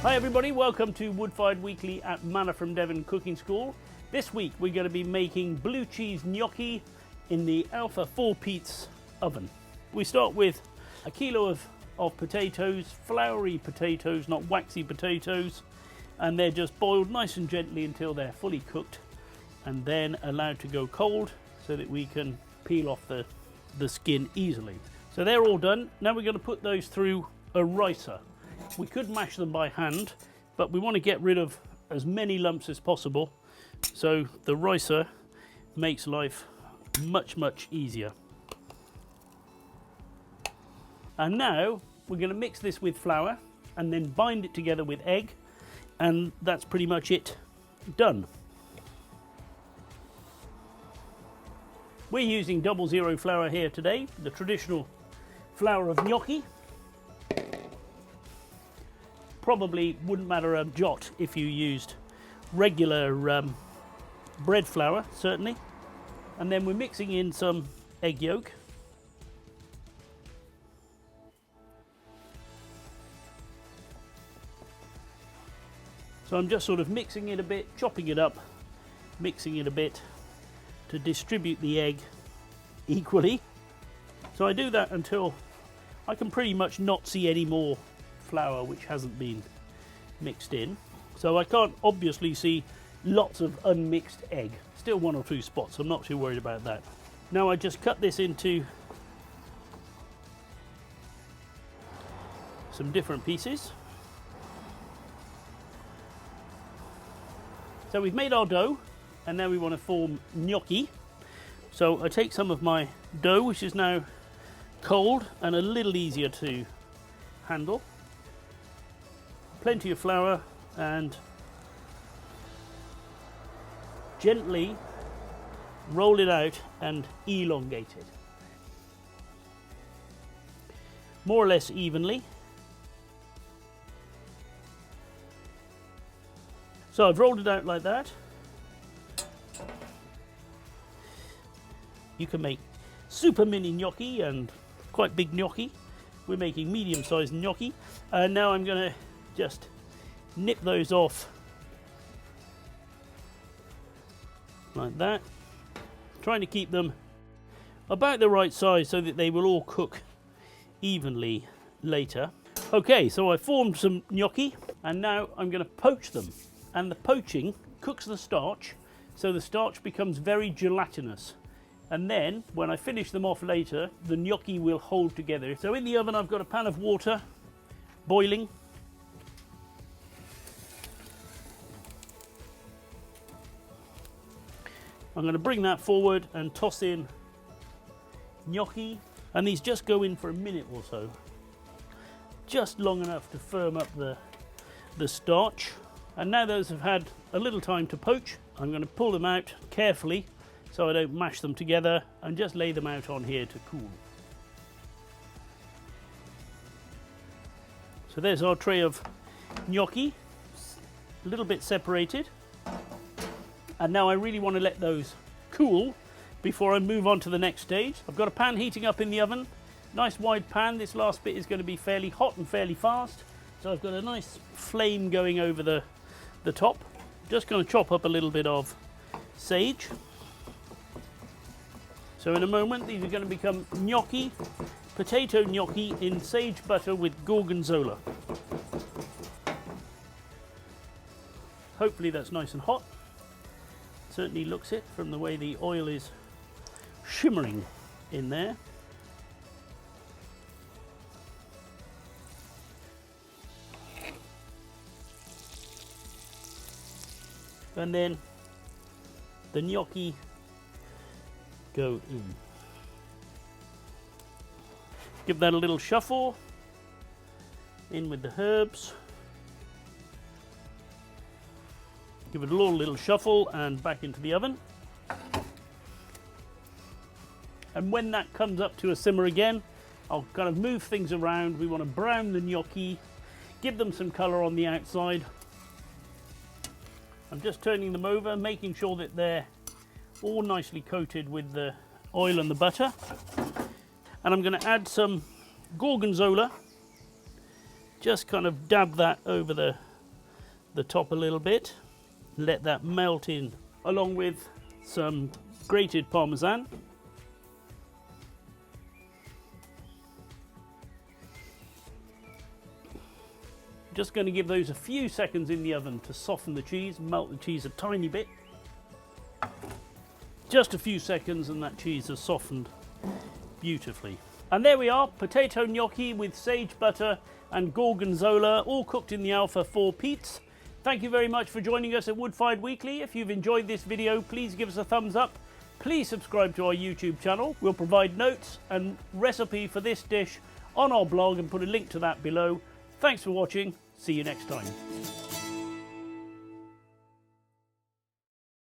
Hi everybody, welcome to Woodfired Weekly at Manna from Devon Cooking School. This week we're going to be making blue cheese gnocchi in the Alpha 4-piece oven. We start with a kilo of potatoes, floury potatoes, not waxy potatoes, and they're just boiled nice and gently until they're fully cooked and then allowed to go cold so that we can peel off the skin easily. So they're all done. Now we're going to put those through a ricer. We could mash them by hand, but we want to get rid of as many lumps as possible, so the ricer makes life much easier. And now we're going to mix this with flour and then bind it together with egg, and that's pretty much it done. We're using 00 flour here today, the traditional flour of gnocchi. Probably wouldn't matter a jot if you used regular bread flour, certainly. And then we're mixing in some egg yolk. So I'm just sort of mixing it a bit, chopping it up, mixing it a bit to distribute the egg equally. So I do that until I can pretty much not see any more flour which hasn't been mixed in. So I can't obviously see lots of unmixed egg. Still one or two spots, I'm not too worried about that. Now I just cut this into some different pieces. So we've made our dough and now we want to form gnocchi. So I take some of my dough, which is now cold and a little easier to handle. Plenty of flour and gently roll it out and elongate it. More or less evenly. So I've rolled it out like that. You can make super mini gnocchi and quite big gnocchi. We're making medium-sized gnocchi. And now I'm going to just nip those off like that, trying to keep them about the right size so that they will all cook evenly later. Okay, so I formed some gnocchi and now I'm going to poach them, and the poaching cooks the starch so the starch becomes very gelatinous, and then when I finish them off later the gnocchi will hold together. So in the oven I've got a pan of water boiling. I'm going to bring that forward and toss in gnocchi, and these just go in for a minute or so, just long enough to firm up the starch. And now those have had a little time to poach, I'm going to pull them out carefully so I don't mash them together and just lay them out on here to cool. So there's our tray of gnocchi, a little bit separated. And now I really want to let those cool before I move on to the next stage. I've got a pan heating up in the oven, nice wide pan. This last bit is going to be fairly hot and fairly fast. So I've got a nice flame going over the top. Just going to chop up a little bit of sage. So in a moment these are going to become gnocchi, potato gnocchi in sage butter with gorgonzola. Hopefully that's nice and hot. Certainly looks it from the way the oil is shimmering in there. And then the gnocchi go in. Give that a little shuffle, in with the herbs. Give it a little shuffle and back into the oven. And when that comes up to a simmer again, I'll kind of move things around. We want to brown the gnocchi, give them some colour on the outside. I'm just turning them over, making sure that they're all nicely coated with the oil and the butter. And I'm going to add some gorgonzola, just kind of dab that over the top a little bit, let that melt in, along with some grated Parmesan. Just going to give those a few seconds in the oven to soften the cheese, melt the cheese a tiny bit. Just a few seconds and that cheese has softened beautifully. And there we are, potato gnocchi with sage butter and gorgonzola, all cooked in the Alpha 4 Peats. Thank you very much for joining us at Woodfired Weekly. If you've enjoyed this video, please give us a thumbs up. Please subscribe to our YouTube channel. We'll provide notes and recipe for this dish on our blog and put a link to that below. Thanks for watching. See you next time.